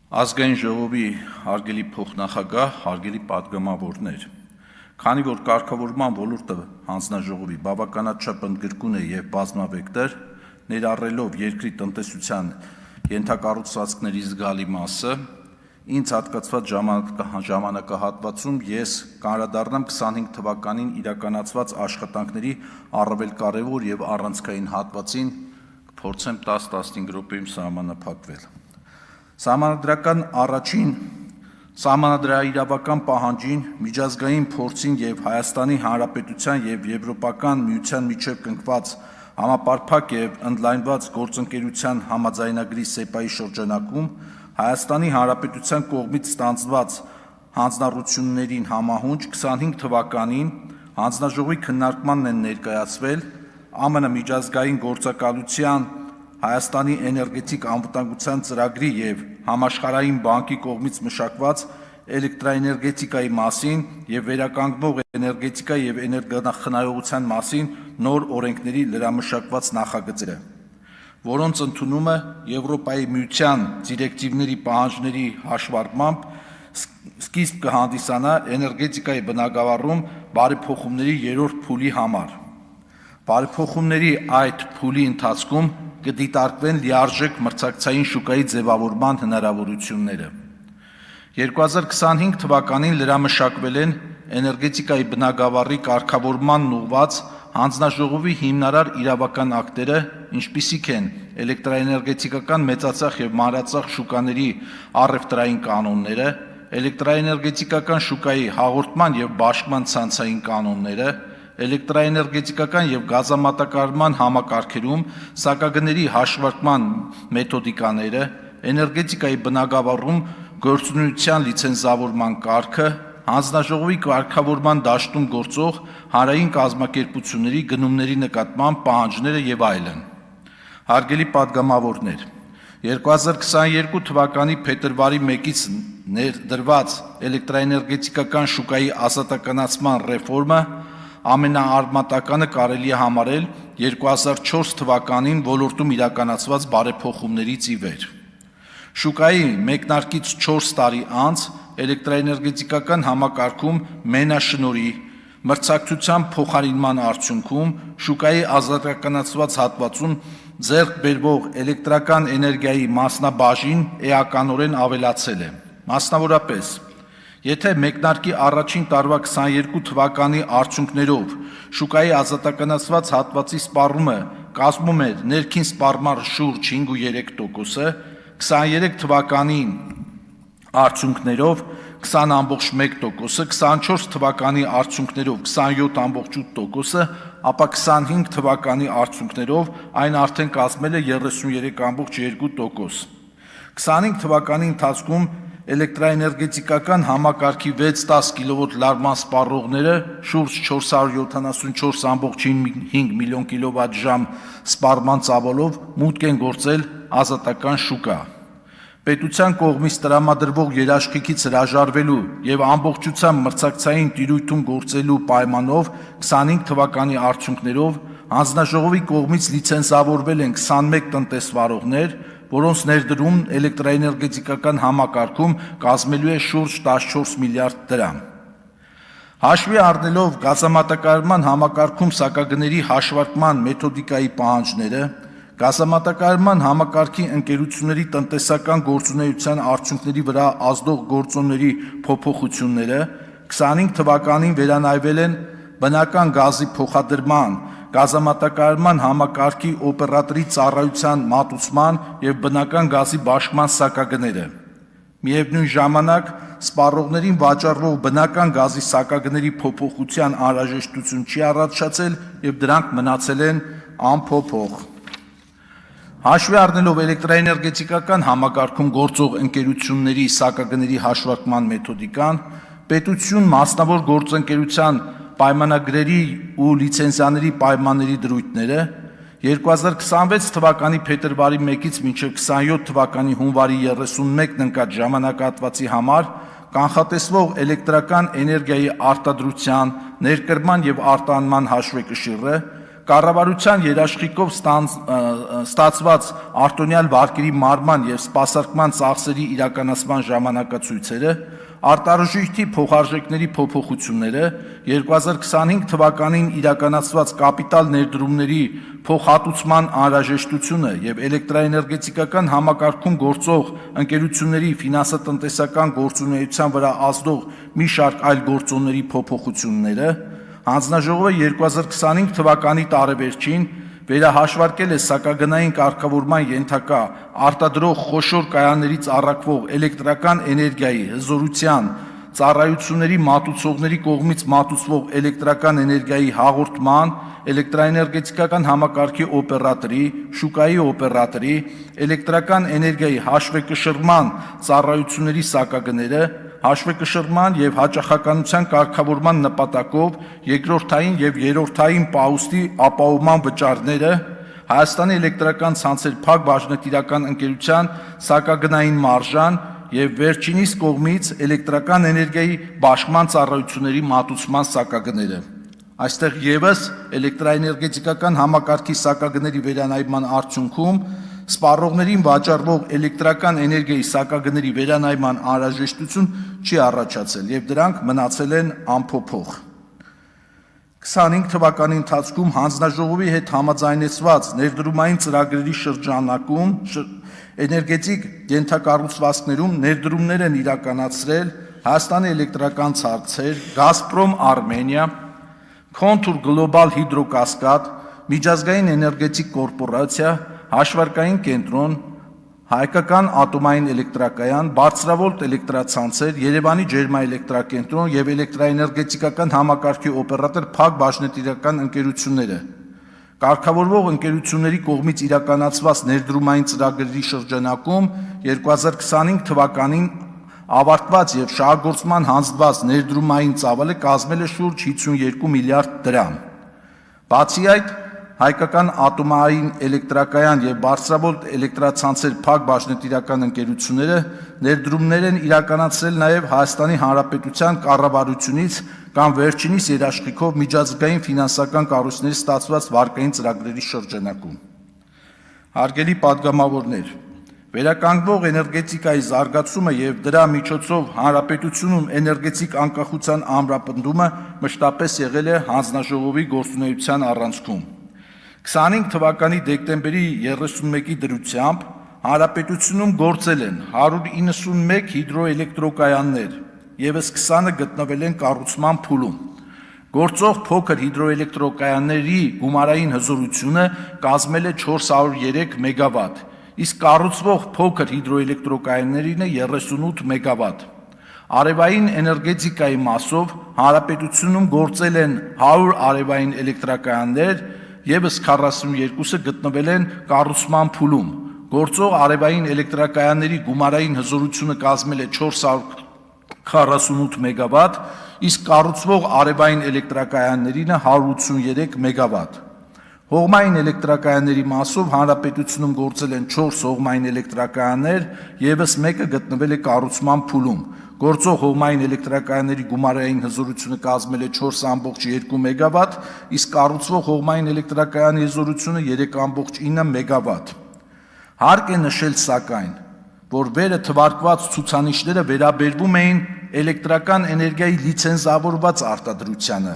Ազգային ժողովի հարգելի փոխնախագահ, հարգելի պատգամավորներ, քանի որ կարգավորման ոլորտը հանձնաժողովի բավականաչափ ընդգրկուն է եւ բազմավեկտոր, ներառելով երկրի տնտեսության ենթակառուցվածքների զգալի մասը, ինձ հատկացված ժամանակահատվածում ես կանդրադառնամ 25 թվականին իրականացված աշխատանքների առավել կարևոր եւ առանցքային հատվածին, կփորձեմ 10-15 րոպեում սահմանափակվել։ Սահմանադրական առաջին սահմանադրաիրավական պահանջին, միջազգային փորձին եւ Հայաստանի Հանրապետության եւ Եվրոպական միության միջև կնքված համապարփակ եւ ընդլայնված գործընկերության համաձայնագրի ՍԵՊԱ-ի շրջանակում Հայաստանի Հանրապետության կողմից ստանձնված հանձնառություններին համահունչ 25 թվականին հանձնաժողովի քննարկմանն են ներկայացվել ԱՄՆ միջազգային գործակալության Հայաստանի էներգետիկ անվտանգության ծրագրի եւ Համաշխարհային բանկի կողմից մշակված էլեկտրաէներգետիկայի մասին եւ վերականգնվող էներգետիկա եւ էներգախնայողության մասին նոր օրենքների լրամշակված նախագծերը, որոնց ընդունումը Եվրոպայի միության դիրեկտիվների պահանջների հաշվարկմամբ սկիզբ կհանդիսանա էներգետիկայի բնագավառում բարեփոխումների երրորդ փուլի համար։ Բարեփոխումների այդ փուլի ընթացքում կդիտարկվեն լիարժեք մրցակցային շուկայի ձևավորման հնարավորությունները։ 2025 թվականին լրամշակվել են էներգետիկայի բնագավառի կարգավորմանն ուղղված հանձնաժողովի հիմնարար իրավական ակտերը, ինչպիսիք են էլեկտրաէներգետիկական մեծածախ եւ մանրածախ շուկաների առևտրային կանոնները, էլեկտրաէներգետիկական շուկայի հաղորդման եւ բաշխման ցանցային կանոնները, էլեկտրաէներգետիկական եւ գազամատակարարման համակարգերում սակագների հաշվարկման մեթոդիկաները, էներգետիկայի բնագավառում գործունեության լիցենզավորման կարգը, հանձնաժողովի կարգավորման դաշտում գործող հանրային կազմակերպությունների գնումների նկատմամբ պահանջները եւ այլն։ Հարգելի պատգամավորներ, 2022 թվականի փետրվարի 1-ից ներդրված էլեկտրաէներգետիկական շուկայի ազատականացման ռեֆորմը ամենաարմատականը կարելի է համարել 2004 թվականին ոլորտում իրականացված բարեփոխումներից ի վեր։ Շուկայի մեկնարկից 4 տարի անց էլեկտրաէներգետիկական համակարգում մենաշնորհի մրցակցության փոխարինման արդյունքում շուկայի ազատականացված հատվածում ձեռք բերվող էլեկտրական էներգիայի մասնաբաժին էականորեն ավելացել է։ Մասնավորապես, եթե մեկնարկի առաջին տարվա 22 թվականի արդյունքներով շուկայի ազատականացված հատվածի սպառումը կազմում էր ներքին սպառման շուրջ 5.3%, 23 թվականի արդյունքներով 20.1%, 24 թվականի արդյունքներով 27.8%, ապա 25 թվականի արդյունքներով այն արդեն կազմել է 33.2%։ 25 թվականի ընթացքում էլեկտրաէներգետիկական համակարգի 6-10 կՎտ լարման սպառողները շուրջ 474.5 միլիոն կՎտ սպառման ծավալով մուտք են գործել ազատական շուկա։ Պետության կողմից տրամադրվող երաշխիքից հրաժարվելու եւ ամբողջությամբ մրցակցային տիրույթում գործելու պայմանով 25 թվականի արդյունքներով հանձնաժողովի կողմից լիցենզավորվել են 21 տնտեսվարողներ, որոնց ներդրումն էլեկտրաէներգետիկական համակարգում կազմելու է շուրջ 14 միլիարդ դրամ։ Հաշվի առնելով գազամատակարարման համակարգում սակագների հաշվարկման մեթոդիկայի պահանջները, գազամատակարարման համակարգի ընկերությունների տնտեսական գործունեության արդյունքների վրա ազդող գործոնների փոփոխությունները 25 թվականին վերանայվել են բնական գազի փոխադրման, գազամատակարարման համակարգի օպերատորի ծառայության մատուցման եւ բնական գազի բաշխման սակագները։ Միևնույն ժամանակ սպառողներին վաճառվող բնական գազի սակագների փոփոխության անհրաժեշտություն չի առաջացել եւ դրանք մնացել են անփոփոխ։ Հաշվի առնելով էլեկտրաէներգետիկական համակարգում գործող ընկերությունների սակագների հաշվարկման մեթոդիկան, պետություն մասնավոր գործընկերության պայմանագրերի ու լիցենզիաների պայմանների դրույթները 2026 թվականի փետրվարի 1-ից մինչև 27 թվականի հունվարի 31-ն ընկած ժամանակահատվածի համար կանխատեսվող էլեկտրական էներգիայի արտադրության, ներկրման եւ արտահանման հաշվեկշիռը Կառավարության երաշխիքով ստացված արտոնյալ վարկերի մարման և սպասարկման ծախսերի իրականացման ժամանակացույցերը, արտարժույթի փոխարժեքների փոփոխությունները, 2025 թվականին իրականացված կապիտալ ներդրումների փոխհատուցման անհրաժեշտությունը և էլեկտրաէներգետիկական համակարգում գործող ընկերությունների ֆինանսատնտեսական գործունեության վրա ազդող մի շարք այլ գործոնների փոփոխությունները, հանձնաժողովը 2025 թվականի տարեվերջին վերահաշվարկել է սակագնային կարգավորման ենթակա արտադրող խոշոր կայաններից առաքվող էլեկտրական էներգիայի հզորության ծառայությունների մատուցողների կողմից մատուցվող էլեկտրական էներգիայի հաղորդման, էլեկտրաէներգետիկական համակարգի օպերատորի, շուկայի օպերատորի, էլեկտրական էներգիայի հաշվեկշռման ծառայությունների սակագները, հաշվեկշռման և հաճախականության կարգավորման նպատակով երկրորդային և երրորդային պահուստի ապահովման վճարները, Հայաստանի էլեկտրական ցանցեր Փակ բաժնետիրական ընկերության սակագնային մարժան և վերջինիս կողմից էլեկտրական էներգիայի բաշխման ծառայությունների մատուցման սակագները։ Այստեղ ևս էլեկտրաէներգետիկական համակարգի սակագների վերանայման արդյունքում սպառողներին վաճառվող էլեկտրական էներգիայի սակագների վերանայման անհրաժեշտություն չի առաջացել և դրանք մնացել են անփոփոխ։ 25 թվականի ընթացքում հանձնաժողովի հետ համաձայնեցված ներդրումային ծրագրերի շրջանակում էներգետիկ ենթակառուցվածքներում ներդրումներ են իրականացրել Հայաստանի էլեկտրական ցանցեր, Գազպրոմ Արմենիա, Contour Global Hydrocascade, Միջազգային էներգետիկ կորպորացիա, Հաշվարկային կենտրոն, Հայկական ատոմային էլեկտրակայան, Բարձրավոլտ էլեկտրացանցեր, Երևանի ջերմաէլեկտրակենտրոն և էլեկտրաէներգետիկական համակարգի օպերատոր Փակ բաժնետիրական ընկերությունները։ Կարգավորվող ընկերությունների կողմից իրականացված ներդրումային ծրագրերի շրջանակում 2025 թվականին ավարտված և շահագործման հանձնված ներդրումային ծավալը կազմել է շուրջ 52 միլիարդ դրամ։ Բացի այդ, Հայկական ատոմային էլեկտրակայան և Բարձրավոլտ էլեկտրացանցեր Փակ բաժնետիրական ընկերությունները ներդրումներ են իրականացրել նաև Հայաստանի Հանրապետության կառավարությունից կամ վերջինիս երաշխիքով միջազգային ֆինանսական կառույցներից ստացված վարկային ծրագրերի շրջանակում։ Հարգելի պատգամավորներ, վերականգնվող էներգետիկայի զարգացումը և դրա միջոցով հանրապետությունում էներգետիկ անկախության ամրապնդումը մշտապես եղել է հանձնաժողովի գործունեության առանցքում։ 25 թվականի դեկտեմբերի 31-ի դրությամբ հանրապետությունում գործել են 191 հիդրոէլեկտրոկայաններ, ևս 20-ը գտնվել են կառուցման փուլում։ Գործող փոքր հիդրոէլեկտրոկայանների գումարային հզորությունը կազմել է 403 մեգավատ, իսկ կառուցվող փոքր հիդրոէլեկտրոկայաններինը 38 մեգավատ։ Արևային էներգետիկայի մասով հանրապետությունում գործել են 100 արևային էլեկտրակայաններ, ևս 42-ը գտնվել են կառուցման փուլում։ Գործող արևային էլեկտրակայանների գումարային հզորությունը կազմել է 448 մեգավատ, իսկ կառուցվող արևային էլեկտրակայաններինը 183 մեգավատ։ Հողմային էլեկտրակայանների մասով հանրապետությունում գործել են 4 հողմային էլեկտրակայաններ, ևս մեկը գտնվել է կառուցման փուլում։ Գործող հողմային էլեկտրակայանների գումարային հզորությունը կազմել է 4.2 մեգավատ, իսկ կառուցվող հողմային էլեկտրակայանի հզորությունը 3.9 մեգավատ։ Հարկ է նշել սակայն, որ վերը թվարկված ցուցանիշները վերաբերվում էին էլեկտրական էներգիայի լիցենզավորված արտադրությանը,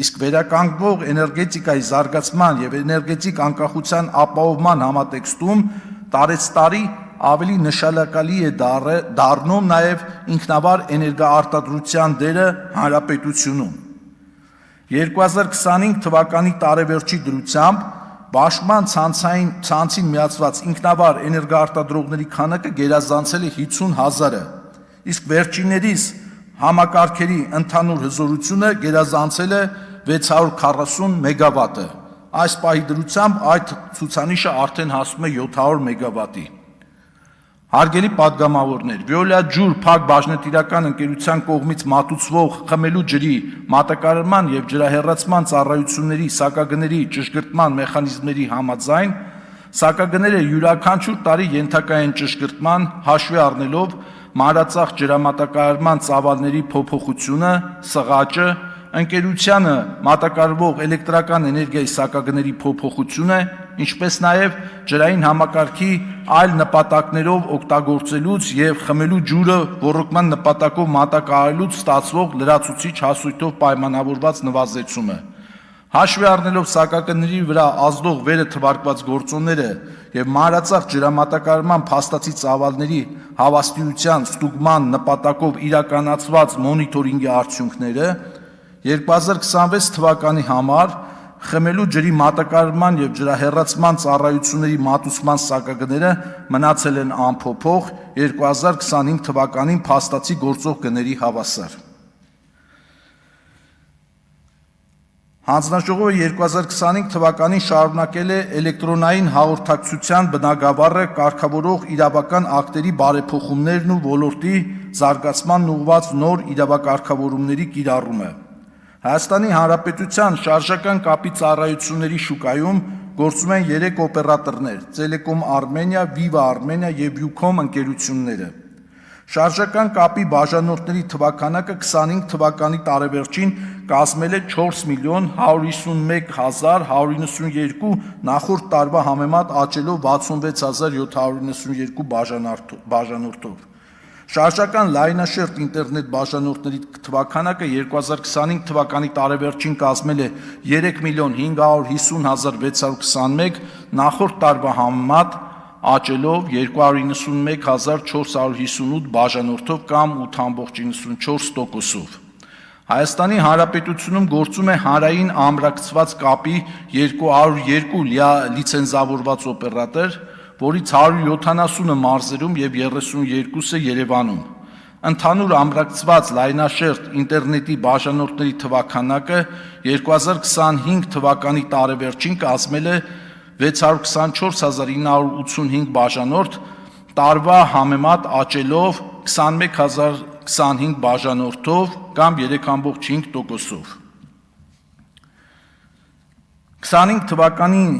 իսկ վերականգնվող էներգետիկայի զարգացման և էներգետիկ անկախության ապահովման համատեքստում տարեցտարի ավելի նշանակալի է դառնում նաև ինքնավար էներգաարտադրության դերը հանրապետությունում։ 2025 թվականի տարեվերջի դրությամբ բաշխման ցանցին միացված ինքնավար էներգաարտադրողների քանակը գերազանցել է 50 հազարը, իսկ վերջիններիս համակարգերի ընդհանուր հզորությունը գերազանցել է 640 մեգավատը։ Այս պահի դրությամբ այդ ցուցանիշը արդեն հասնում է 700 մեգավատի։ Հարգելի պատգամավորներ, Veolia ջուր Փակ բաժնետիրական ընկերության կողմից մատուցվող խմելու ջրի մատակարարման և ջրահեռացման ծառայությունների սակագների ճշգրտման մեխանիզմների համաձայն սակագները յուրաքանչյուր տարի ենթակա են ճշգրտման, հաշվի առնելով մանրածախ ջրամատակարարման ծավալների փոփոխությունը, սղաճը, ընկերությանը մատակարարվող էլեկտրական էներգիայի սակագների փոփոխությունը, ինչպես նաև ջրային համակարգի այլ նպատակներով օգտագործելուց և խմելու ջուրը ոռոգման նպատակով մատակարարելուց ստացվող լրացուցիչ հասույթով պայմանավորված նվազեցումը։ Հաշվի առնելով սակագների վրա ազդող վերը թվարկված գործոնները և մանրածախ ջրամատակարարման փաստացի ծավալների հավաստիության ստուգման նպատակով իրականացված մոնիթորինգի արդյունքները 2026 թվականի համար խմելու ջրի մատակարարման և ջրահեռացման ծառայությունների մատուցման սակագները մնացել են անփոփոխ 2025 թվականին փաստացի գործող գների հավասար։ Հանձնաժողովը 2025 թվականին շարունակել է էլեկտրոնային հաղորդակցության բնագավառը կարգավորող իրավական ակտերի բարեփոխումներն ու ոլորտի զարգացմանն ուղղված նոր իրավակարգավորումների կիրառումը։ Հայաստանի Հանրապետության շարժական կապի ծառայությունների շուկայում գործում են 3 օպերատորներ՝ Telecom Armenia, Viva Armenia և Ucom ընկերությունները։ Շարժական կապի բաժանորդների թվաքանակը 25 թվականի տարեվերջին կազմել է 4.151.192, նախորդ տարվա համեմատ աճելով 66.792 բաժանորդով։ Շարժական լայնաշերտ ինտերնետ բաժանորդների թվաքանակը 2025 թվականի տարեվերջին կազմել է 3.550.621, նախորդ տարվա համեմատ աճելով 291.458 բաժանորդով կամ 8.94%-ով։ Հայաստանի Հանրապետությունում գործում է հանրային ամրակցված կապի 202 լիցենզավորված օպերատոր, որից 170-ը մարզերում և 32-ը Երևանում։ Ընդհանուր ամրակցված լայնաշերտ ինտերնետի բաժանորդների թվաքանակը 2025 թվականի տարեվերջին կազմել է 624.985 բաժանորդ, տարվա համեմատ աճելով 21.025 բաժանորդով կամ 3.5%-ով։ 25 թվականին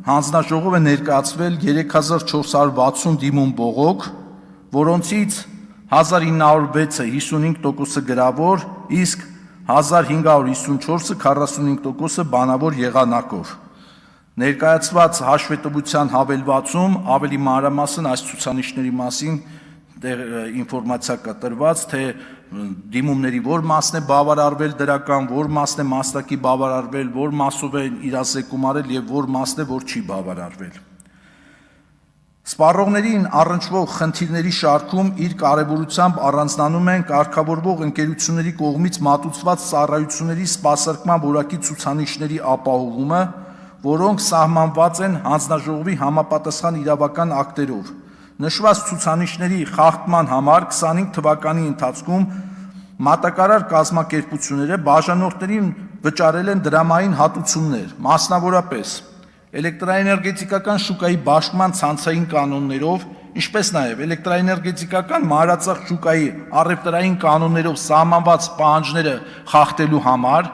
հանձնաժողովը ներկայացվել 3460 դիմում բողոք, որոնցից 1906-ը 55%-ը գրավոր, իսկ 1554-ը 45%-ը բանավոր եղանակով։ Ներկայացված հաշվետվության հավելվածում ավելի մանրամասն այս ցուցանիշների մասին ինֆորմացիա կա տրված, թե դիմումների որ մասն է բավարարվել դրական, որ մասն է մասնակի բավարարվել, որ մասով է իրազեկում արել և որ մասն է, որ չի բավարարվել։ Սպառողներին առնչվող խնդիրների շարքում իր կարևորությամբ առանձնանում են կարգավորվող ընկերությունների կողմից մատուցված ծառայությունների սպասարկման որակի ցուցանիշների ապահովումը, որոնք սահմանված են հանձնաժողովի համապատասխան իրավական ակտերով։ Նշված ցուցանիշների խախտման համար 25 թվականի ընթացքում մատակարար կազմակերպությունները բաժանորդներին վճարել են դրամային հատուցումներ, մասնավորապես էլեկտրաէներգետիկական շուկայի բաշխման ցանցային կանոններով, ինչպես նաև էլեկտրաէներգետիկական մանրածախ շուկայի առևտրային կանոններով սահմանված պահանջները խախտելու համար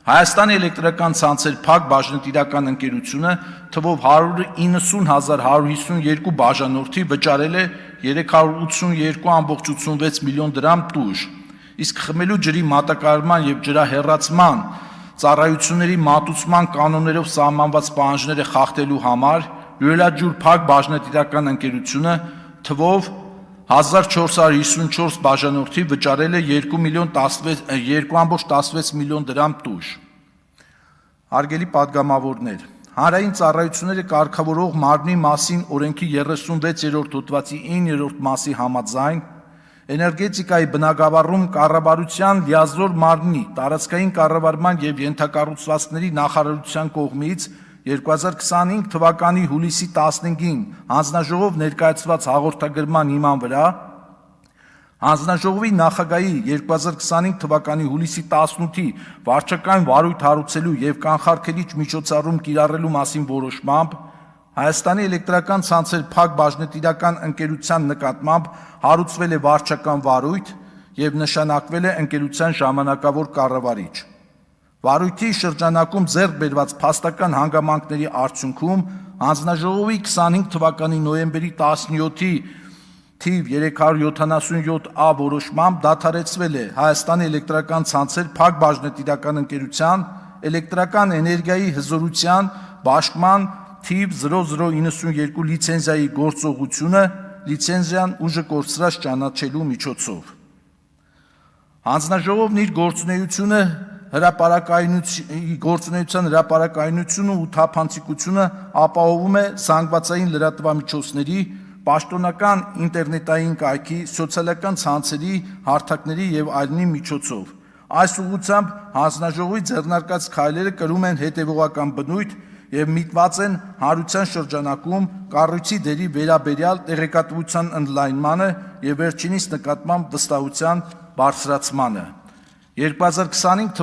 Հայաստանի էլեկտրական ցանցեր փակ բաժնետիրական ընկերությունը թվով 190.152 բաժանորդի վճարել է 382.86 միլիոն դրամ տուժ, իսկ խմելու ջրի մատակարարման և ջրահեռացման ծառայությունների մատուցման կանոններով սահմանված պահանջները խախտելու համար Յուրելաջուր փակ բաժնետիրական ընկերությունը թվով 1454 բաժանորդի վճարել է 2.16 միլիոն դրամ տուժ։ Հարգելի պատգամավորներ, հանրային ծառայությունները կարգավորող մարմնի մասին օրենքի 36-րդ հոդվածի 9-րդ մասի համաձայն էներգետիկայի բնագավառում կառավարության լիազոր մարմնի տարածքային կառավարման և ենթակառուցվածքների նախարարության կողմից 2025 թվականի հուլիսի 15-ին հանձնաժողով ներկայացված հաղորդագրման հիման վրա հանձնաժողովի նախագահի 2025 թվականի հուլիսի 18-ի վարչական վարույթ հարուցելու և կանխարգելիչ միջոցառում կիրառելու մասին որոշմամբ Հայաստանի էլեկտրական ցանցեր փակ բաժնետիրական ընկերության նկատմամբ հարուցվել է վարչական վարույթ և նշանակվել է ընկերության ժամանակավոր կառավարիչ։ Վարույթի շրջանակում ձեռք բերված փաստական հանգամանքների արդյունքում հանձնաժողովի 25 թվականի նոյեմբերի 17-ի թիվ 377A որոշմամբ դադարեցվել է Հայաստանի էլեկտրական ցանցեր փակ բաժնետիրական ընկերության էլեկտրական էներգիայի հզորության բաշխման թիվ 0092 լիցենզիայի գործողությունը լիցենզիան ուժը կորցրած ճանաչելու միջոցով։ Հանձնաժողովն իր գործունեության հրապարակայնությունը ու թափանցիկությունը ապահովում է զանգվածային լրատվամիջոցների, պաշտոնական ինտերնետային կայքի, սոցիալական ցանցերի, հարթակների եւ այլնի միջոցով։ Այս ուղղությամբ հանձնաժողովի ձեռնարկած քայլերը կրում են հետևողական բնույթ եւ միտված են հարության շրջանակում կառույցի դերի վերաբերյալ տեղեկատվության ընդլայնմանը եւ վերջինիս նկատմամբ վստահության բարձրացմանը։ 2025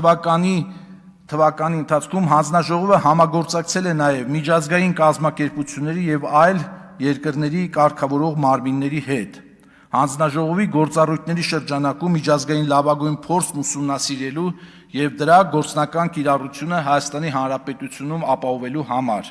թվականի ընթացքում հանձնաժողովը համագործակցել է նաեւ միջազգային կազմակերպությունների եւ այլ երկրների կարգավորող մարմինների հետ։ Հանձնաժողովի գործառույթների շրջանակում միջազգային լավագույն փորձն ուսումնասիրելու եւ դրա գործնական կիրառությունը Հայաստանի Հանրապետությունում ապահովելու համար։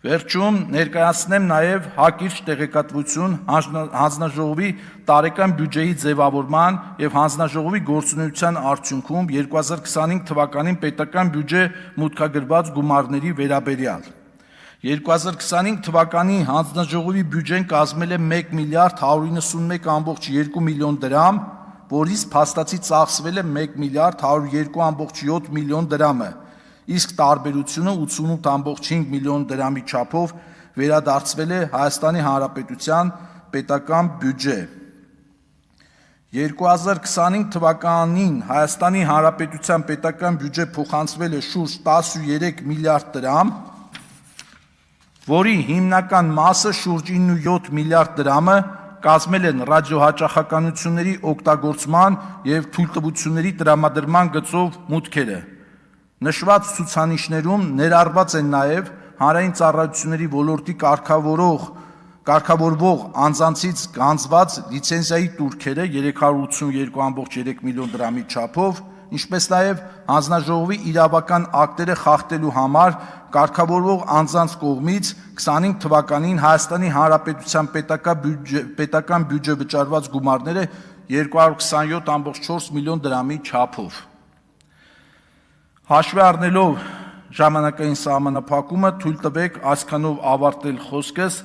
Վերջում ներկայացնեմ նաեւ հակիրճ տեղեկատվություն հանձնաժողովի տարեկան բյուջեի ձևավորման եւ հանձնաժողովի գործունեության արդյունքում 2025 թվականին պետական բյուջե մուտքագրված գումարների վերաբերյալ։ 2025 թվականի հանձնաժողովի բյուջեն կազմել է 1 միլիարդ 191.2 միլիոն դրամ, որից փաստացի ծախսվել է 1 միլիարդ 102.7 միլիոն դրամը, իսկ տարբերությունը 88.5 միլիոն դրամի չափով վերադարձվել է Հայաստանի Հանրապետության պետական բյուջե։ 2025 թվականին Հայաստանի Հանրապետության պետական բյուջե փոխանցվել է շուրջ 13 միլիարդ դրամ, որի հիմնական մասը շուրջ 9.7 միլիարդ դրամը կազմել են ռադիոհաճախականությունների օգտագործման եւ թույլտվությունների տրամադրման գծով մուտքերը։ Նշված ցուցանիշներում ներառված են նաեւ հանրային ծառայությունների ոլորտի կարգավորվող անձանցից գանձված լիցենզիայի տուրքերը 382.3 միլիոն դրամի չափով, ինչպես նաեւ հանձնաժողովի իրավական ակտերը խախտելու համար կարգավորվող անձանց կողմից 25 թվականին Հայաստանի Հանրապետության պետական բյուջե վճարված գումարները 227.4 միլիոն դրամի չափով։ Հաշվի առնելով ժամանակային սահմանափակումը թույլ տվեք այսքանով ավարտել խոսքս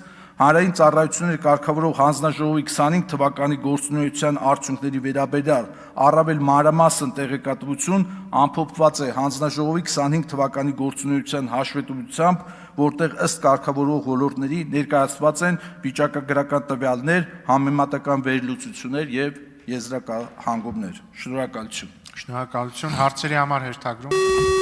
հանրային ծառայությունների կարգավորող հանձնաժողովի 25 թվականի գործունեության արդյունքների վերաբերյալ առավել մանրամասն տեղեկատվություն ամփոփված է հանձնաժողովի 25 թվականի գործունեության հաշվետվությամբ, որտեղ ըստ կարգավորող ոլորտների ներկայացված են վիճակագրական տվյալներ, համեմատական վերլուծություններ եւ եզրահանգումներ։ Շնորհակալություն։ Շնորհակալություն, հարցերի համար հերթագրում։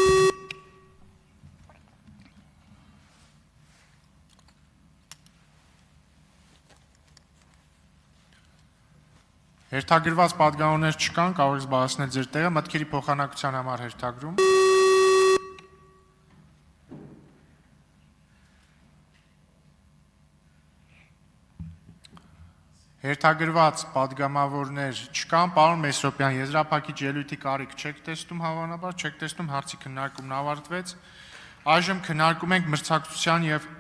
Հերթագրված պատգամավորներ չկան, կարող եք զբաղեցնել ձեր տեղը, մտքերի փոխանակության համար հերթագրում։ Հերթագրված պատգամավորներ չկան, պարոն Մեսրոպյան, եզրափակիչ ելույթի կարիք չեք տեսնում, հավանաբար չեք տեսնում, հարցի քննարկումն ավարտվեց։ Այժմ քննարկում ենք մրցակցության եւ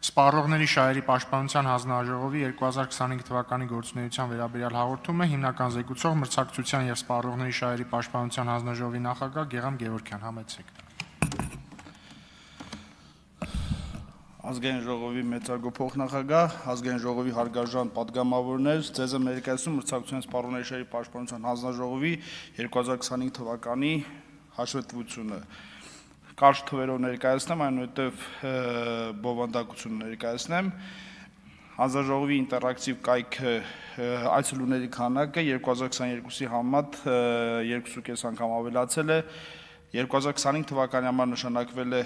Սպառողների շահերի պաշտպանության հանձնաժողովի 2025 թվականի գործունեության վերաբերյալ հաղորդումը, հիմնական զեկուցող մրցակցության եւ սպառողների շահերի պաշտպանության հանձնաժողովի նախագահ Գեգամ Գևորգյան, համեցեք։ Ազգային ժողովի մեծարգո փոխնախագահ, ազգային ժողովի հարգարժան պատգամավորներ, ձեզ եմ ներկայացնում մրցակցության սպառողների շահերի պաշտպանության հանձնաժողովի 2025 թվականի հաշվետվությունը։ Կարճ թվերով ներկայացնեմ, այնուհետև բովանդակություն ներկայացնեմ։ Հանձնաժողովի ինտերակտիվ կայքը այցելուների քանակը 2022-ի համեմատ 2.5 անգամ ավելացել է։ 2025 թվականի համար նշանակվել է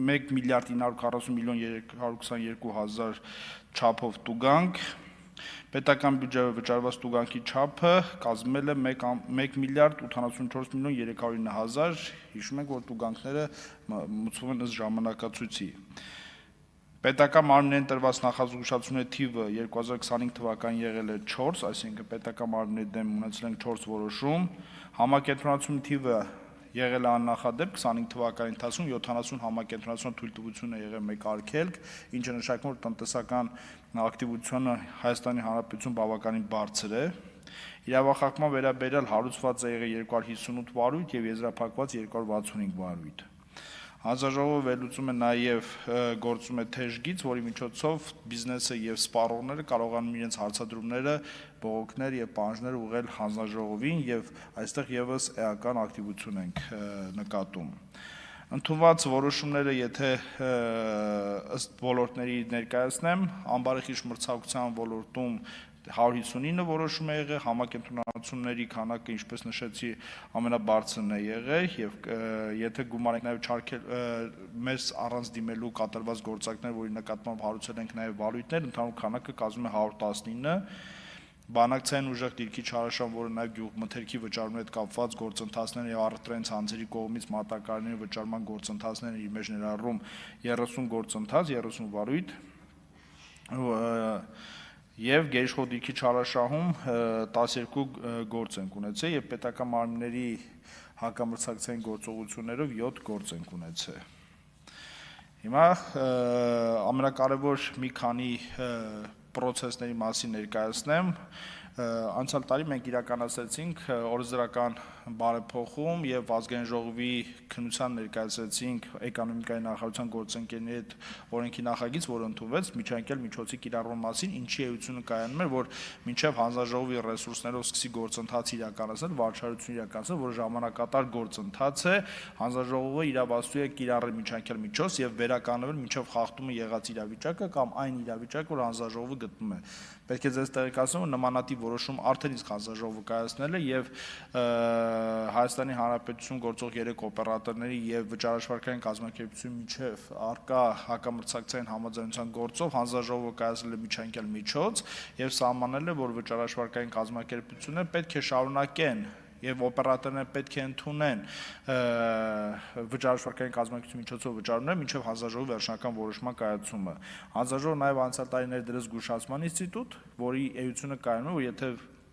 1 միլիարդ 940 միլիոն 322 հազար չափով տուգանք։ Պետական բյուջեով վճարված տուգանքի չափը կազմել է 1 միլիարդ 84 միլիոն 309 հազար, հիշում ենք, որ տուգանքները մուծվում են ըստ ժամանակացույցի։ Պետական մարմիններին տրված նախազգուշացումների թիվը 2025 թվականին եղել է 4, այսինքն պետական մարմինների դեմ ունեցել ենք 4 որոշում, համակենտրոնացումների թիվը եղել է աննախադեպ 25 թվականի ընթացքում 70 համակենտրոնացման թույլտվություն է եղել մեկ արգելք, ինչը նշանակում է, որ տնտեսական ակտիվությունը Հայաստանի Հանրապետություն բավականին բարձր է։ Իրավախախտման վերաբերյալ հարուցված է եղել 258 վարույթ եւ եզրափակված 265 վարույթ։ Հանձնաժողովը վերլուծում է նաև գործում է թեժգիծ, որի միջոցով բիզնեսը եւ սպառողները կարողանում իրենց հարցադրումները, բողոքներ եւ պահանջներ ուղղել հանձնաժողովին եւ այստեղ եւս էական ակտիվություն ենք նկատում։ Ընդունված որոշումները, եթե ըստ ոլորտների ներկայացնեմ, ամբարեխիղճ մրցակցության ոլորտում 159 որոշում է եղել, համակենտրոնացումների քանակը, ինչպես նշեցի, ամենաբարձրն է եղել եւ եթե գումար ենք նաեւ չարքել մեզ առանց դիմելու կատարված գործակներ, որի նկատմամբ հարուցել ենք նաեւ վարույթներ, ընդհանուր քանակը կազմում է 119։ Բանակցային ուժեղ դիրքի չարաշահում, որը նաև գյուղմթերքի վճարումների հետ կապված գործընթացներ եւ առևտրային ցանցերի կողմից մատակարարների վճարման գործընթացները իր մեջ ներառում 30 գործընթաց, 30 վարույթ եւ գերիշխող դիրքի չարաշահում 12 գործ ենք ունեցել եւ պետական մարմինների հակամրցակցային գործողություններով 7 գործ ենք ունեցել։ Հիմա ամենակարևոր մի քանի պրոցեսների մասին ներկայացնեմ։ Անցյալ տարի մենք իրականացրեցինք օրենսդրական բարեփոխում եւ ազգային ժողովի քննության ներկայացրեցինք էկոնոմիկայի նախարարության գործընկերների հետ օրենքի նախագիծ, որը ընդունվեց միջանկյալ միջոցի կիրառման մասին, ինչի էությունը կայանում էր, որ մինչեւ հանձնաժողովի ռեսուրսներով սկսի գործընթաց իրականացնել, վարչարություն իրականացնել, որը ժամանակատար գործընթաց է, հանձնաժողովը իրավասու է կիրառել միջանկյալ միջոց եւ վերականգնվել մինչեւ խախտումը եղած իրավիճակը կամ այն իրավիճակը, որ հանձնաժողովը գտնում է։ Պետք է ձեզ տեղեկացնեմ, որ նմանատիպ որոշում արդեն իսկ հանձնաժողովը կայացնել է եւ Հայաստանի Հանրապետություն գործող 3 օպերատորների եւ վճարաշվարկային կազմակերպությունների միջև արկա հակամրցակցային համաձայնության գործով հանձնաժողովը կայացրել է միջանկյալ միջոց եւ սահմանել է, որ վճարաշվարկային կազմակերպությունները պետք է շարունակեն եւ օպերատորները պետք է ընդունեն վճարաշվարկային կազմակերպության միջոցով վճարումները մինչեւ հանձնաժողովի վերջնական որոշման կայացումը։ Հանձնաժողովը նաեւ անցյալ տարի ներդրեց զգուշացման ինստիտուտ, որի էությունը կայանում է, որ եթե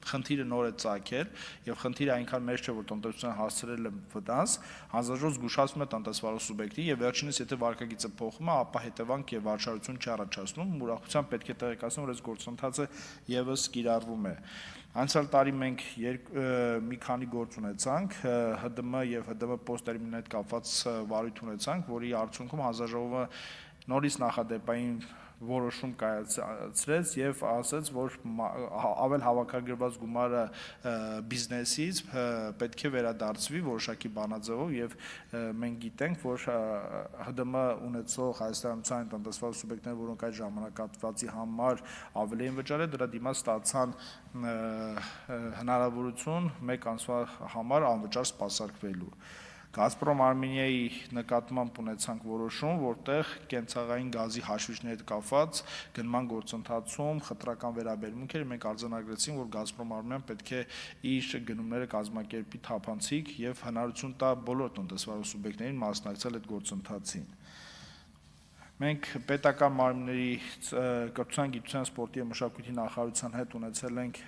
խնդիրը նոր է ծագել եւ խնդիրը այնքան մեծ չէ, որ տնտեսության հասցրել է վտանգ, հանձնաժողովը զգուշացնում է տնտեսվարող սուբյեկտի եւ վերջինս եթե վարկագիծը փոխվում է, ապա հետևանք եւ վարչարություն չառաջացնում, ուրախությամբ պետք է տեղեկացնեմ, որ այս գործընթացը եւս կիրառվում է։ Անցյալ տարի մենք մի քանի գործ ունեցանք, ՀԴՄ եւ ՀԴՄ պոստերմինի հետ կապված վարույթ ունեցանք, որի արդյունքում հանձնաժողովը նորից նախադեպային որոշում կայացրեց եւ ասաց, որ ավել հավաքագրված գումարը բիզնեսից պետք է վերադարձվի որոշակի բանաձևով եւ մենք գիտենք, որ ՀԴՄ ունեցող հայաստանյան տնտեսվարող սուբյեկտները, որոնք այդ ժամանակահատվածի համար ավելի են վճարել, դրա դիմաց ստացան հնարավորություն մեկ ամսվա համար անվճար սպասարկվելու։ Գազպրոմ Արմենիայի նկատմամբ ունեցանք որոշում, որտեղ կենցաղային գազի հաշվիչների հետ կապված գնման գործընթացում խտրական վերաբերմունք էր, մենք արձանագրեցինք, որ Գազպրոմ Արմենիան պետք է իր գնումները կազմակերպի թափանցիկ եւ հնարավորություն տա բոլոր տնտեսվարող սուբյեկտներին մասնակցել այդ գործընթացին։ Մենք պետական մարմինների կրթության, գիտության, սպորտի եւ մշակույթի նախարարության հետ ունեցել ենք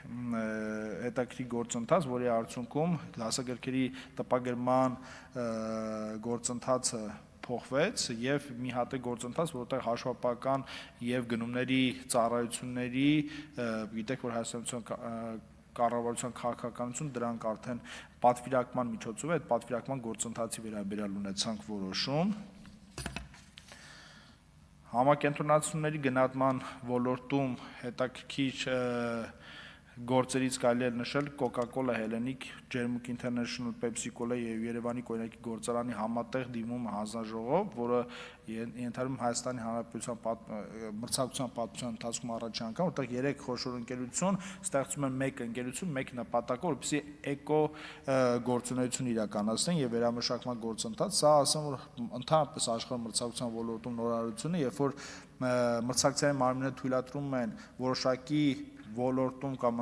հետաքրքիր գործընթաց, որի արդյունքում դասագրքերի տպագրման գործընթացը փոխվեց եւ մի հատ է գործընթաց, որտեղ հաշվապահական եւ գնումների ծառայությունների, գիտեք, որ Հայաստանության կառավարության քաղաքականություն դրանք արդեն պատվիրակման միջոցով է, այդ պատվիրակման գործընթացի վերաբերյալ ունեցանք որոշում։ Համակենտրոնացումների գնահատման ոլորտում հետաքրքիր գործերից կարելի է նշել Coca-Cola Hellenic, Ջերմուկ International, Pepsi-Cola եւ Երևանի կոնյակի գործարանի համատեղ դիմումը հանձնաժողով, որը ենթադրում Հայաստանի Հանրապետության մրցակցության պատմության ընթացքում առաջին անգամ, որտեղ 3 խոշոր ընկերություն ստեղծում են մեկ ընկերություն, մեկ նպատակով, որպեսզի էկո գործունեություն իրականացնեն եւ վերամշակման գործընթաց։ Սա ասեմ, որ ընդհանրապես աշխարհի մրցակցության ոլորտում նորարարություն է, երբ որ մրցակցային մարմինները թույլատրում են որոշակի ոլորտում կամ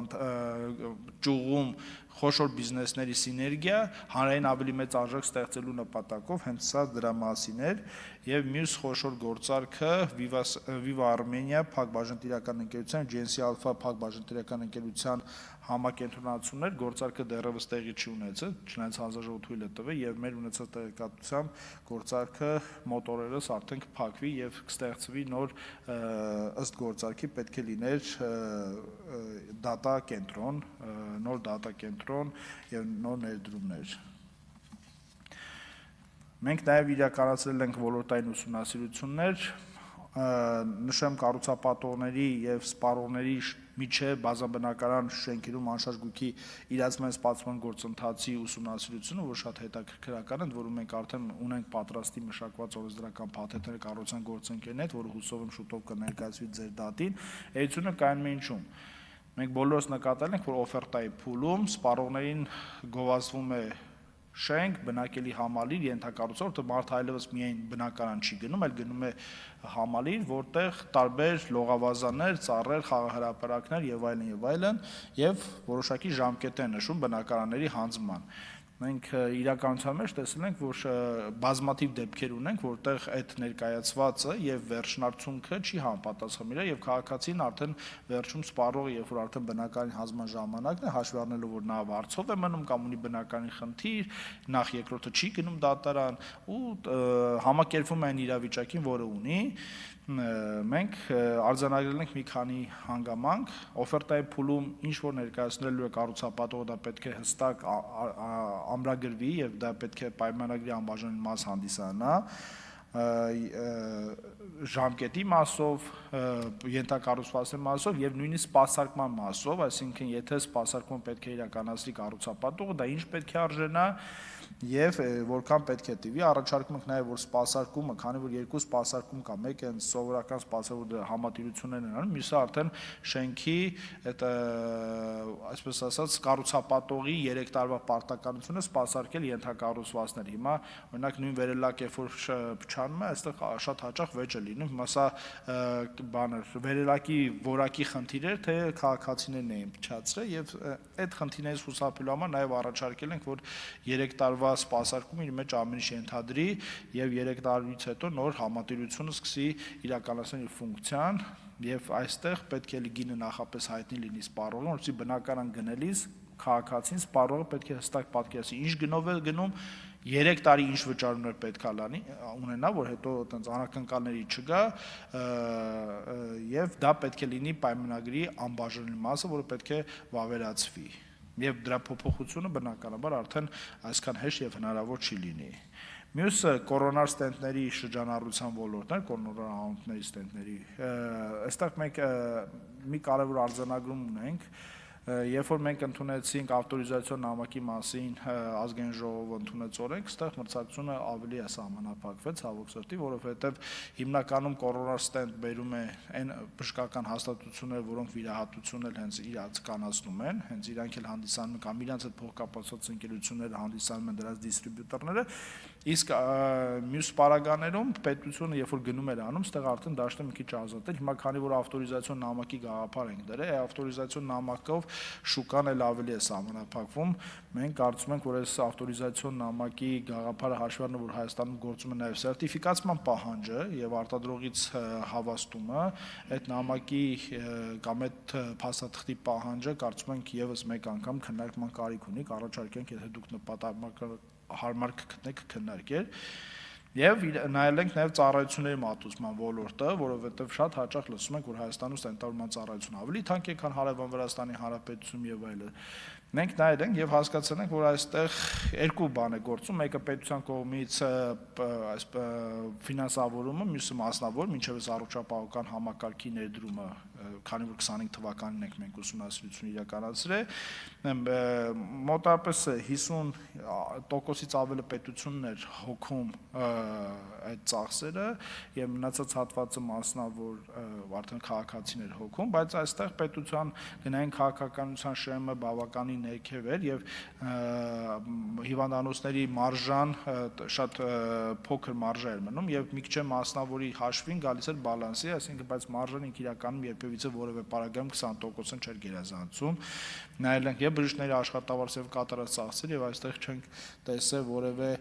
ճյուղում խոշոր բիզնեսների սիներգիա, հանրային ավելի մեծ արժեք ստեղծելու նպատակով հենց սա դրա մասին էր, եւ մյուս խոշոր գործարքը Viva Armenia փակbaşıntիրական ընկերության GNC Alpha փակbaşıntիրական ընկերության համակենտրոնացումն էր, գործարքը դեռևս տեղի չի ունեցել, չնայած հանձնաժողով թույլ է տվել եւ մեր ունեցած տեղեկատվությամբ գործարքը մոտորերս արդեն կփակվի եւ կստեղծվի նոր ըստ գործարքի պետք է լիներ դատա կենտրոն, նոր դատա կենտրոն եւ նոր ներդրումներ։ Մենք նաեւ իրականացրել ենք ոլորտային ուսումնասիրություններ, նշեմ կառուցապատողների եւ սպառողների միջև բազմաբնակարան շենքերում անշարժ գույքի իրացման սպասման գործընթացի ուսումնասիրությունը, որ շատ հետաքրքրական է, որում մենք արդեն ունենք պատրաստի մշակված օրենսդրական փաթեթներ կառուցան գործընկերների հետ, որը հուսով եմ շուտով կներկայացվի ձեր դատին։ Էությունը կայանում է ինչում։ Մենք բոլորս նկատել ենք, որ օֆերտայի փուլում սպառողներին գովազդվում է շենք, բնակելի համալիր, ենթակառուցող, որտեղ մարդը այլևս միայն բնակարան չի գնում, այլ գնում է համալիր, որտեղ տարբեր լողավազաններ, ծառեր, խաղահրապարակներ եւ այլն, եւ որոշակի ժամկետ են նշում բնակարանների հանձնման։ Մենք իրականության մեջ տեսել ենք, որ բազմաթիվ դեպքեր ունենք, որտեղ այդ ներկայացվածը եւ վերջնարդյունքը չի համապատասխանում իրար եւ քաղաքացին արդեն վերջում սպառողը, երբ որ արդեն բնակարանի հանձնման ժամանակն է, հաշվի առնելով, որ նա վարձով է մնում կամ ունի բնակարանի խնդիր, նախ երկրորդը չի գնում դատարան ու համակերպվում է այն իրավիճակին, որը ունի, մենք արձանագրել ենք մի քանի հանգամանք, օֆերտայի փուլում ինչ որ ներկայացնելու է կառուցապատողը, դա պետք է հստակ ամրագրվի եւ դա պետք է պայմանագրի անբաժանելի մաս հանդիսանա, ժամկետի մասով, ենթակառուցվածքի մասով եւ նույնիսկ սպասարկման մասով, այսինքն եթե սպասարկումը պետք է իրականացնի կառուցապատողը, դա ինչ պետք է արժենա եւ որքան պետք է տիվի, առաջարկում ենք նաեւ որ սպասարկումը, քանի որ երկու սպասարկում կա, մեկը այն սովորական սպասարկումը համատիրություններն են անում, մյուսը արդեն շենքի այդ այսպես ասած կառուցապատողի 3 տարվա պարտականությունը սպասարկել ենթակառուցվածքներ։ Հիմա օրինակ նույն վերելակ երբ որ փչանում է, այստեղ շատ հաճախ վեճ է լինում, հիմա սա վերելակի որակի խնդիր էր, թե քաղաքացիներն էին փչացրել եւ այդ խնդիրներից խուսափելու համար նաեւ առաջարկել ենք, որ 3 տարվա սպասարկումը իր մեջ ամեն ինչ ենթադրի եւ 3 տարուց հետո նոր համատիրությունը սկսի իրականացնել իր ֆունկցիան եւ այստեղ պետք է գինը նախապես հայտնի լինի սպառողին, որովհետեւ բնակարան գնելիս քաղաքացին սպառողը պետք է հստակ պատկերացնի ինչ գնով է գնում, 3 տարի ինչ վճարումներ պետք է ունենա, որ հետո այտենց անակնկալների չգա եւ դա պետք է լինի պայմանագրի անբաժանելի մասը, որը պետք է վավերացվի։ Եվ դրա փոփոխությունը բնականաբար արդեն այսքան հեշտ եւ հնարավոր չի լինի։ Մյուսը կորոնար ստենտների շրջանառության ոլորտն է, կորոնար անոթների ստենտների։ Այստեղ մենք մի կարևոր արձանագրում ունենք, երբ որ մենք ընդունեցինք ավտորիզացիոն նամակի մասին ազգային ժողովը ընդունեց օրենք, այստեղ մրցակցությունը ավելի է սահմանափակվեց ցավոք սրտի, որովհետեւ հիմնականում կորոնար ստենտ բերում է այն բժշկական հաստատությունները, որոնք վիրահատությունն էլ հենց իրականացնում են, հենց իրանք էլ հանդիսանում են կամ իրանց հետ փոխկապակցված ընկերությունները հանդիսանում են դրանց դիստրիբյուտորները, իսկ մյուս պարագաներում պետությունը երբ որ գնում էր անում, այստեղ արդեն դաշտը մի քիչ ազատ էր, հիմա քանի որ ավտորիզացիոն նամակի գաղափար ենք դրել, ավտորիզացիոն նամակով շուկան էլ ավելի է սահմանափակվում, մենք կարծում ենք, որ այս ավտորիզացիոն նամակի գաղափարը հաշվի առնելով, որ Հայաստանում գործում է նաև սերտիֆիկացման պահանջը եւ արտադրողից հավաստումը, այդ նամակի կամ այդ փաստաթղթի պահանջը կարծում ենք եւս մեկ անգամ քննարկման կարիք ունի, կառաջարկենք, եթե դուք նպատակ հարմար կգտնեք քննարկել։ Եվ նայել ենք նաև ծառայությունների մատուցման ոլորտը, որովհետև շատ հաճախ լսում ենք, որ Հայաստանում ստենտավորման ծառայությունը ավելի թանկ է, քան Հարևան Վրաստանի Հանրապետությունում եւ այլն։ Մենք նայել ենք եւ հասկացել ենք, որ այստեղ երկու բան է գործում, մեկը պետության կողմից այս ֆինանսավորումը, մյուսը մասնավոր, մինչեւ այս առողջապահական համակարգի ներդրումը, քանի որ 25 թվականին ենք մենք ուսումնասիրություն իրականացրել, մոտավորապես 50%-ից ավելի պետությունն էր հոգում այդ ծախսերը եւ մնացած հատվածը մասնավոր որ արդեն քաղաքացիներ հոգում, բայց այստեղ պետության գնային քաղաքականության շեմը բավականին ներքև էր եւ հիվանդանոցների մարժան շատ փոքր մարժա էր մնում եւ մի քիչ մասնավորի հաշվին գալիս էր բալանսի, այսինքն բայց մարժան ինքը իրականում երբևիցե որևէ պարագայում 20% չէր գերազանցում, նայել ենք եւ բժիշկների աշխատավարձ եւ կատարած ծախսեր եւ այստեղ չենք տեսել որևէ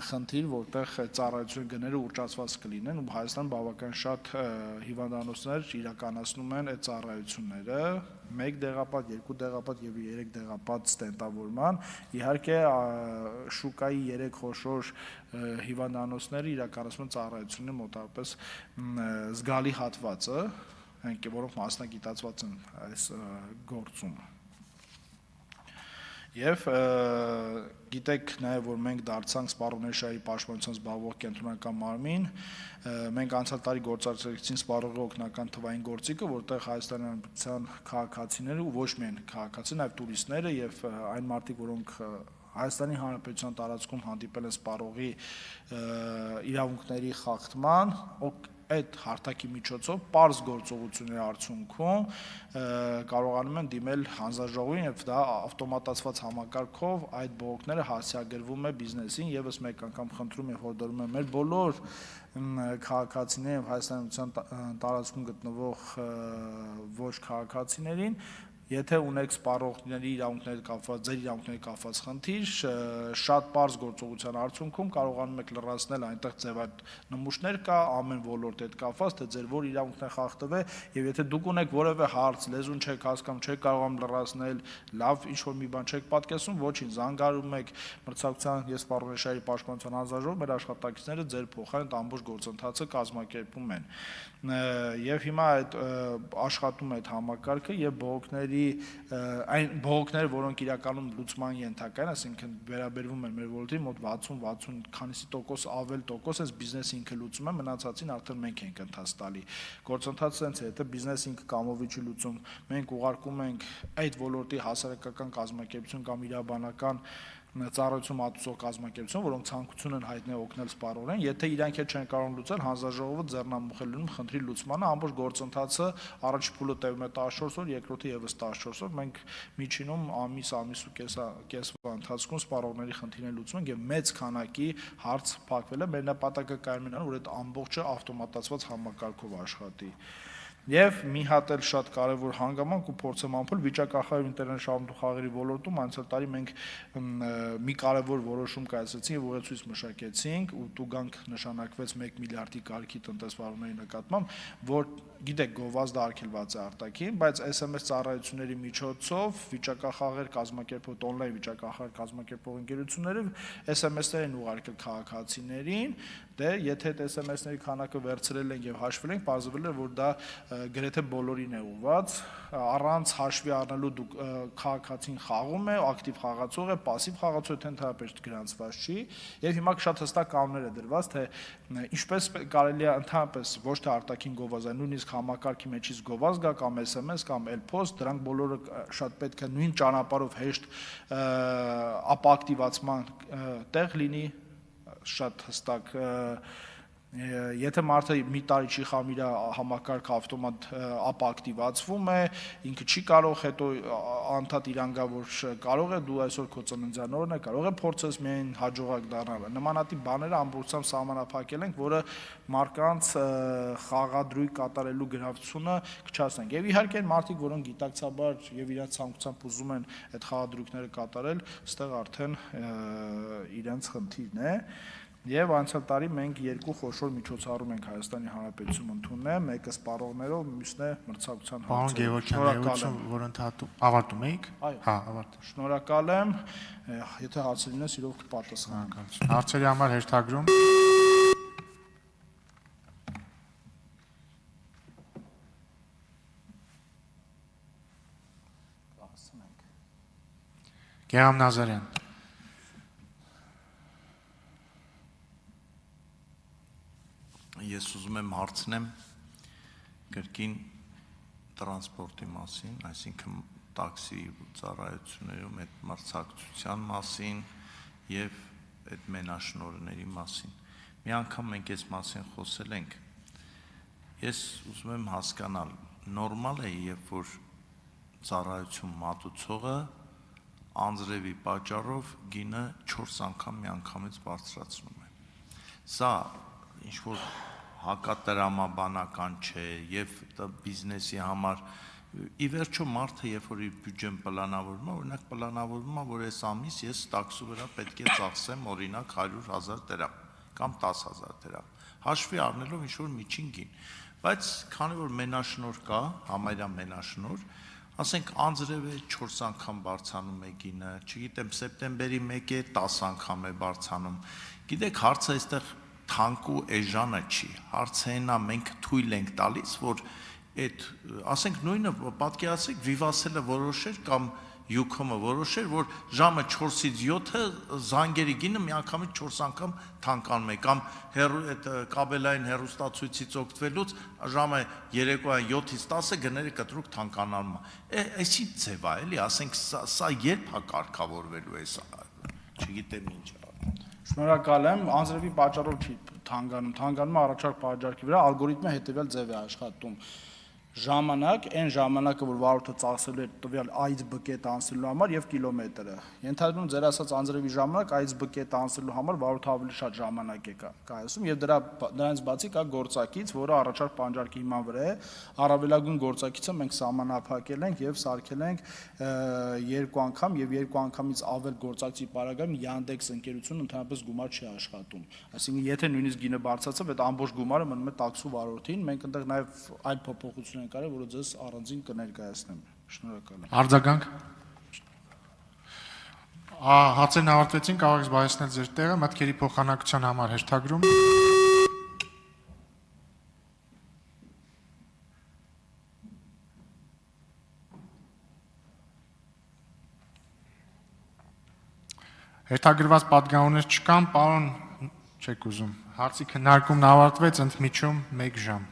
խնդիր, որտեղ ծառայություն գները ուռճացված կլինեն ու Հայաստան բավական շատ հիվանդանոցներ իրականացնում են այդ ծառայությունները 1 դեղապատ, 2 դեղապատ եւ 3 դեղապատ ստենտավորման իհարկե շուկայի 3 խոշոր հիվանդանոցները իրականացնում են ծառայությունների մոտավորապես զգալի հատվածը, որոնք մասնագիտացված են այս գործում Եվ գիտեք նաև, որ մենք դարձանք Սպառողների շահերի պաշտպանության զբաղվող կենտրոնական մարմին, մենք անցյալ տարի գործարկեցին Սպառողի օգնական թվային գործիքը, որտեղ Հայաստանի Հանրապետության քաղաքացիները ու ոչ միայն քաղաքացի, նաև տուրիստները եւ այն մարդիկ, որոնք Հայաստանի Հանրապետության տարածքում հանդիպել են Սպառողի իրավունքների խախտման, այդ հարթակի միջոցով պարզ գործողությունների արդյունքում կարողանում են դիմել հանձնաժողովին եւ դա ավտոմատացված համակարգով այդ բողոքները հասցեագրվում է բիզնեսին եւս մեկ անգամ խնդրում եւ հորդորում եմ մեր բոլոր քաղաքացիներին եւ Հայաստանյան տարածքում գտնվող ոչ քաղաքացիներին Եթե ունեք սպառողների իրավունքների կապված, ձեր իրավունքների կապված խնդիր, շատ պարզ գործողության արդյունքում կարողանում եք լրացնել այնտեղ ձևայդ նմուշներ կա, ամեն ոլորտ հետ կապված, թե ձեր որ իրավունքն է խախտվել, եւ եթե դուք ունեք որևէ հարց, լեզուն չեք հասկանում, չեք կարողանում լրացնել, լավ ինչ-որ մի բան չեք պատկերացնում, ոչինչ, զանգարում եք մրցակցության եւ սպառողների շահերի պաշտպանության հանձնաժողով, մեր աշխատակիցները ձեր փոխարեն ամբողջ գործընթացը կազմակերպում են։ Եվ հիմա այդ աշխատում է այդ համակարգը եւ բողոքների այն բողոքները, որոնք իրականում լուծման ենթակա են, այսինքն վերաբերվում են մեր ոլորտի մոտ 60-60 քանիսի տոկոս ավել տոկոս էս բիզնեսը ինքը լուծում է, մնացածին արդեն մենք ենք ընթաց տալի։ Գործընթացը sense է, եթե բիզնեսը ինքը կամովի չի լուծում, մենք ուղարկում ենք այդ ոլորտի հասարակական կազմակերպություն կամ իրավաբանական ծառայություն մատուցող կազմակերպություն, որոնք ցանկություն են հայտնել օգնել սպառողներին, եթե իրանք էլ չեն կարող լուծել, հանձնաժողովը ձեռնամուխ է լինում խնդրի լուծմանը, ամբողջ գործընթացը առաջի փուլը տևում է 14 օր, երկրորդը եւս 14 օր, մենք միջինում ամիս ու կեսվա ընթացքում սպառողների խնդիրները լուծում ենք եւ մեծ քանակի հարց փակվել է, մեր նպատակը կայանում է, որ այդ ամբողջը ավտոմատացված համակարգով աշխատի։ Եվ մի հատ էլ շատ կարևոր հանգամանք ու փորձեմ ամփոփել վիճակախաղ ինտերնետ շահումնու խաղերի ոլորտում անցյալ տարի մենք մի կարևոր որոշում կայացրեցինք եւ ուղեցույց մշակեցինք ու տուգանք նշանակվեց 1 միլիարդի կարգի տնտեսվարումների նկատմամբ, որ գիտեք գովազդը արգելված է արտաքին, բայց SMS ծառայությունների միջոցով վիճակախաղեր կազմակերպող օնլայն վիճակախաղ կազմակերպող ընկերությունները SMS-ներ են ուղարկել քաղաքացիներին, դե եթե այդ SMS-ների քանակը վերցրել են եւ հաշվել են, պարզվել է որ դա գրեթե բոլորին է ուղված, առանց հաշվի առնելու դուք քաղաքացին խաղում է, ակտիվ խաղացող է, пассив խաղացող է, ընդհանրապես գրանցված չի, եւ հիմա շատ հստակ կանոններ է դրված, թե ինչպես կարելի է ընդհանրապես ոչ թե արտաքին գովազդ, այլ նույնիսկ համակարգի մեջից գովազդ գա կամ SMS կամ L-post, դրանք բոլորը շատ պետք է նույն ճանապարհով հեշտ ապակտիվացման տեղ լինի, շատ հստակ Եթե մարդը մի տարի չի խաղում իր համակարգը ավտոմատ ապակտիվացվում է, ինքը չի կարող հետո անդադ իրանգա որ կարող է դու այսօր քո ծննդյան օրն է, կարող է փորձես միայն հաջողակ դառնալ։ Նմանատիպ բաները ամբողջությամբ սահմանափակել ենք, որը մարդկանց խաղադրույք կատարելու գրավությունը կչացնենք։ Եվ իհարկե այն մարդիկ, որոնք գիտակցաբար եւ իրենց ցանկությամբ ուզում են այդ խաղադրույքները կատարել, այստեղ արդեն իրենց խնդիրն է։ Եվ անցյալ տարի մենք երկու խոշոր միջոցառում ենք Հայաստանի Հանրապետությունում ընդունել, մեկը սպառողներով, մյուսն է մրցակցության Պարոն Գևորգյան, որ ավարտում եք։ Հա, ավարտել։ Շնորհակալ եմ, եթե հարցեր լինեն, սիրով կպատասխանեմ։ Հարցերի համար հերթագրում։ Գեհամ Նազարյան։ Ես ուզում եմ հարցնեմ կրկին տրանսպորտի մասին, այսինքն տաքսի ծառայություններում այդ մրցակցության մասին եւ այդ մենաշնորհների մասին։ մի անգամ մենք այս մասին խոսել ենք։ Ես ուզում եմ հասկանալ, նորմալ է, երբ որ ծառայություն մատուցողը անձրևի պատճառով գինը 4 անգամ միանգամից բարձրացնում է։ Սա ինչ որ հակատրամաբանական չէ եւ բիզնեսի համար ի վերջո մարդը երբ որ իր բյուջեն պլանավորում է, օրինակ պլանավորում է, որ այս ամիս ես տաքսու վրա պետք է ծախսեմ օրինակ 100,000 դրամ կամ 10,000 դրամ, հաշվի առնելով ինչ որ միջին գին, բայց քանի որ մենաշնոր կա, համարյա մենաշնոր, ասենք անձրևը 4 անգամ բարձրանում է գինը, չգիտեմ, սեպտեմբերի 1-ը 10 անգամ է բարձրանում։ Գիտեք, հարցը այստեղ թանկու էժանը չի, հարցը այնա մենք թույլ ենք տալիս, որ այդ, ասենք նույնը պատկերացրեք Վիվասելը որոշեր կամ Յուքոմը որոշեր, որ ժամը 4-ից 7-ը զանգերի գինը միանգամից 4 անգամ թանկանում է, կամ այդ կաբելային հեռուստացույցից օգտվելուց ժամը երեկոյան 7-ից 10-ը գները կտրուկ թանկանանում է։ Այսի ձև է, էլի, ասենք սա երբ է կարգավորվելու է սա, չգիտեմ ինչ է։ Շնորհակալ եմ, անձրևի պատճառով չի թանկանում առաջարկ պատճառքի վրա, ալգորիթմը հետևյալ ձև է աշխատում։ Ժամանակ, այն ժամանակը, որ վարորդը ծախսելու է տվյալ այծ բկետ անցնելու համար եւ կիլոմետրը։ Ենթադրում ձեր ասած անձրևի ժամանակ այծ բկետ անցնելու համար վարորդը ավելի շատ ժամանակ է կայացում եւ դրանից բացի կա գործակից, որը առաջարկ պահանջարկի հիման վրա է, առավելագույն գործակիցը մենք սահմանափակել ենք եւ սարքել ենք 2 անգամ եւ 2 անգամից ավել գործակցի պարագայում Yandex ընկերությունը ընդհանրապես գումար չի աշխատում։ Այսինքն եթե նույնիսկ գինը բարձրացավ, այդ ամբողջ գումարը մնում է տաքսու վարորդին, մենք այնտեղ նաեւ այլ փոփոխություն կարը, որը ձեզ առանձին կներկայացնեմ։ Շնորհակալ եմ։ Արձագանք։ Հացերն ավարտվեցին, կարող եք զբաղեցնել ձեր տեղը, մտքերի փոխանակության համար հերթագրում։ Հերթագրված պատգամավորներ չկան, պարոն, չեք ուզում։ Հարցի քննարկումն ավարտվեց, ընդմիջում 1 ժամ։